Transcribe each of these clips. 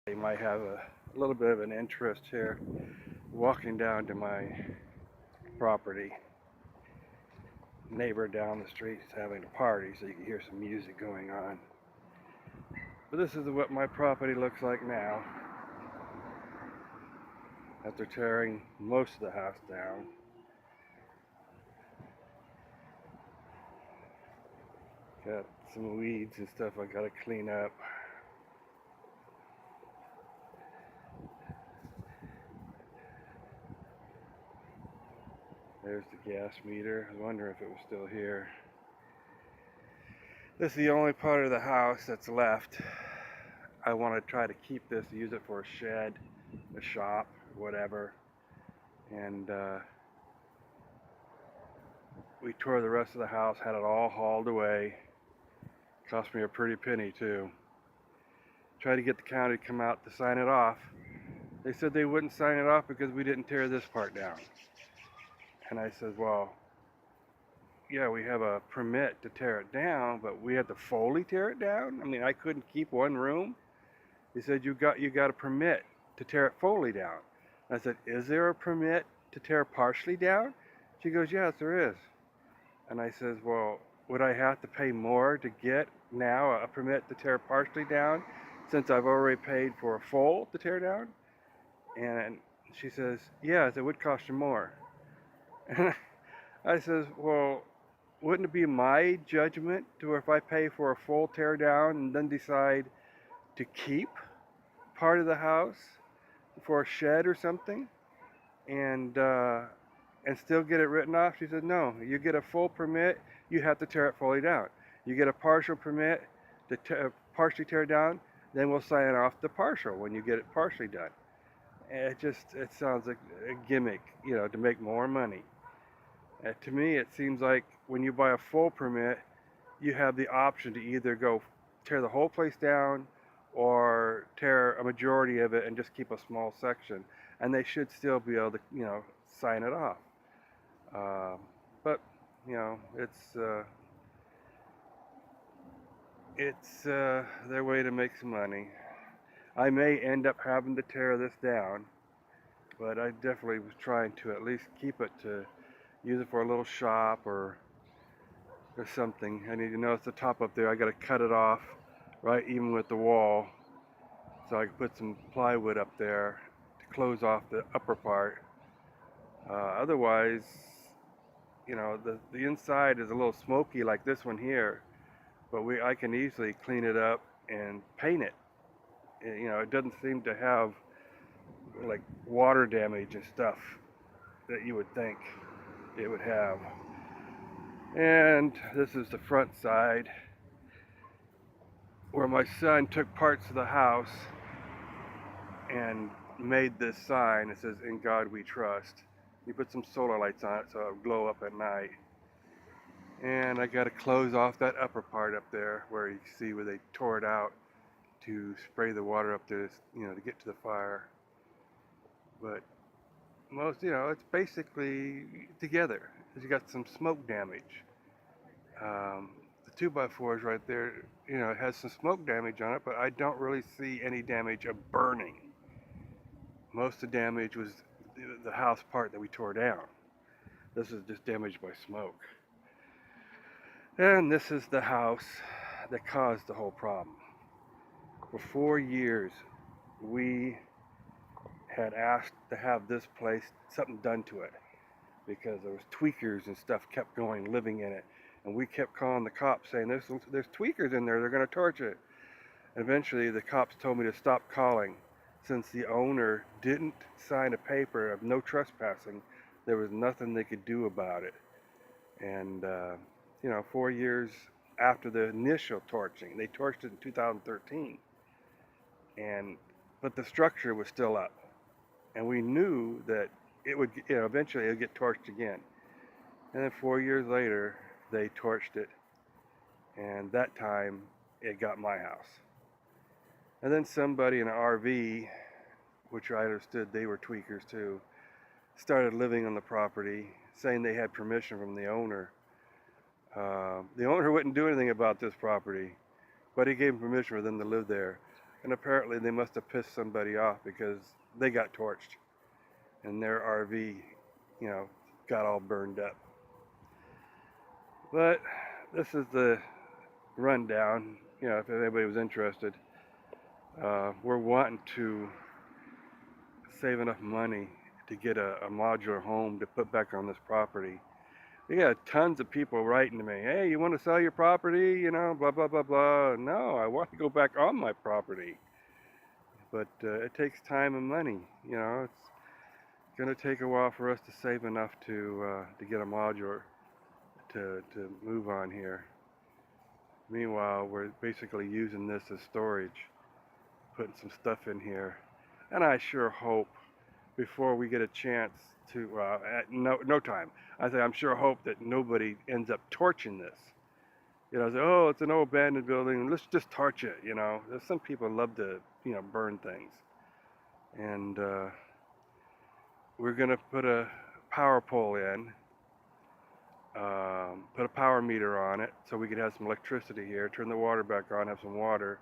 You might have a little bit of an interest here. Walking down to my property, neighbor down the street is having a party, so you can hear some music going on. But this is what my property looks like now, after tearing most of the house down. Got some weeds and stuff I gotta clean up. There's the gas meter. I was wondering if it was still here. This is the only part of the house that's left. I want to try to keep this, use it for a shed, a shop, whatever. And we tore the rest of the house, had it all hauled away. Cost me a pretty penny too. Tried to get the county to come out to sign it off. They said they wouldn't sign it off because we didn't tear this part down. And I said, well, yeah, we have a permit to tear it down, but we had to fully tear it down? I mean, I couldn't keep one room? He said, you got a permit to tear it fully down. And I said, is there a permit to tear partially down? She goes, yes, there is. And I says, well, would I have to pay more to get now a permit to tear partially down since I've already paid for a full to tear down? And she says, yes, it would cost you more. And I says, well, wouldn't it be my judgment to if I pay for a full tear down and then decide to keep part of the house for a shed or something and still get it written off? She said, no, you get a full permit, you have to tear it fully down. You get a partial permit to partially tear down, then we'll sign off the partial when you get it partially done. And it sounds like a gimmick, to make more money. To me, it seems like when you buy a full permit, you have the option to either go tear the whole place down or tear a majority of it and just keep a small section. And they should still be able to, sign it off. But, it's their way to make some money. I may end up having to tear this down, but I definitely was trying to at least keep it to use it for a little shop or something. I need to notice the top up there. I got to cut it off right even with the wall, so I can put some plywood up there to close off the upper part. Otherwise, the inside is a little smoky like this one here, but I can easily clean it up and paint it. It doesn't seem to have like water damage and stuff that you would think it would have. And this is the front side where my son took parts of the house and made this sign. It says, "In God We Trust." He put some solar lights on it so it'll glow up at night. And I got to close off that upper part up there where you see where they tore it out to spray the water up there, to get to the fire. But most, it's basically together. You got some smoke damage. The 2x4 is right there, it has some smoke damage on it, but I don't really see any damage of burning. Most of the damage was the house part that we tore down. This is just damaged by smoke. And this is the house that caused the whole problem. For 4 years, we had asked to have this place, something done to it, because there was tweakers and stuff kept living in it. And we kept calling the cops saying, there's tweakers in there, they're going to torch it. And eventually the cops told me to stop calling. Since the owner didn't sign a paper of no trespassing, there was nothing they could do about it. And, 4 years after the initial torching, they torched it in 2013. But the structure was still up. And we knew that it would, eventually it would get torched again. And then 4 years later, they torched it. And that time, it got my house. And then somebody in an RV, which I understood they were tweakers too, started living on the property, saying they had permission from the owner. The owner wouldn't do anything about this property, but he gave them permission for them to live there. and apparently they must have pissed somebody off because they got torched and their RV, you know, got all burned up. But this is the rundown, you know, if anybody was interested. We're wanting to save enough money to get a modular home to put back on this property. We got tons of people writing to me, hey, you want to sell your property, you know, blah, blah, blah, blah. No, I want to go back on my property. But it takes time and money, you know. It's going to take a while for us to save enough to get a modular to move on here. Meanwhile, we're basically using this as storage, putting some stuff in here. And I sure hope before we get a chance to, at no time, I'm sure hope that nobody ends up torching this. You know, say, oh, it's an old abandoned building, let's just torch it, you know. There's some people love to, you know, burn things. And we're gonna put a power pole in, put a power meter on it so we could have some electricity here, turn the water back on, have some water.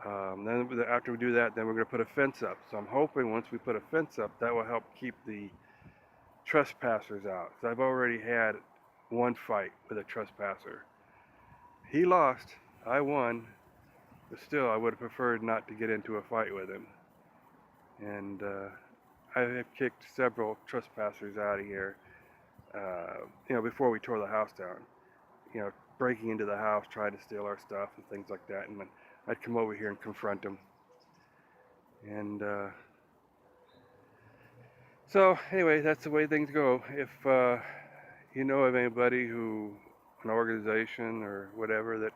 Then after we do that, then we're going to put a fence up. So I'm hoping once we put a fence up, that will help keep the trespassers out. So I've already had one fight with a trespasser. He lost, I won, but still I would have preferred not to get into a fight with him. And I have kicked several trespassers out of here, you know, before we tore the house down. You know, breaking into the house, trying to steal our stuff and things like that. And I'd come over here and confront them. And so anyway, that's the way things go. If you know of anybody an organization or whatever that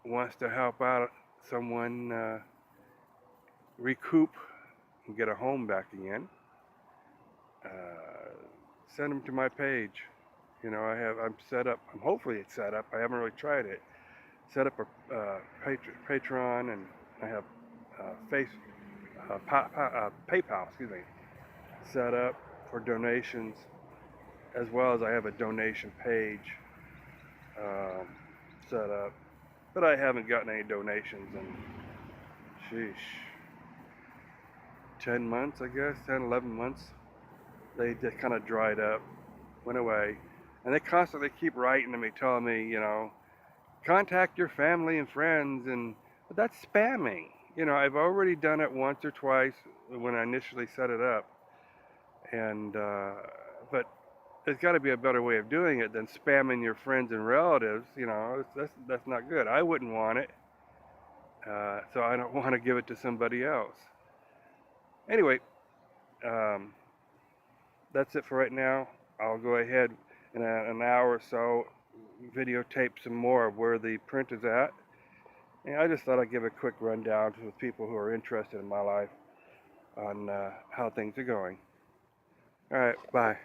wants to help out someone recoup and get a home back again, send them to my page. You know, I'm set up. Hopefully it's set up. I haven't really tried it. Set up a Patreon, and I have PayPal, set up for donations, as well as I have a donation page set up. But I haven't gotten any donations in, sheesh, 10 months, I guess, 10, 11 months. They just kind of dried up, went away. And they constantly keep writing to me, telling me, you know, contact your family and friends, but that's spamming. You know, I've already done it once or twice when I initially set it up, and but there's got to be a better way of doing it than spamming your friends and relatives. You know, that's not good. I wouldn't want it, so I don't want to give it to somebody else. Anyway, that's it for right now. I'll go ahead in an hour or so videotape some more of where the print is at. And I just thought I'd give a quick rundown to the people who are interested in my life on how things are going. All right, bye.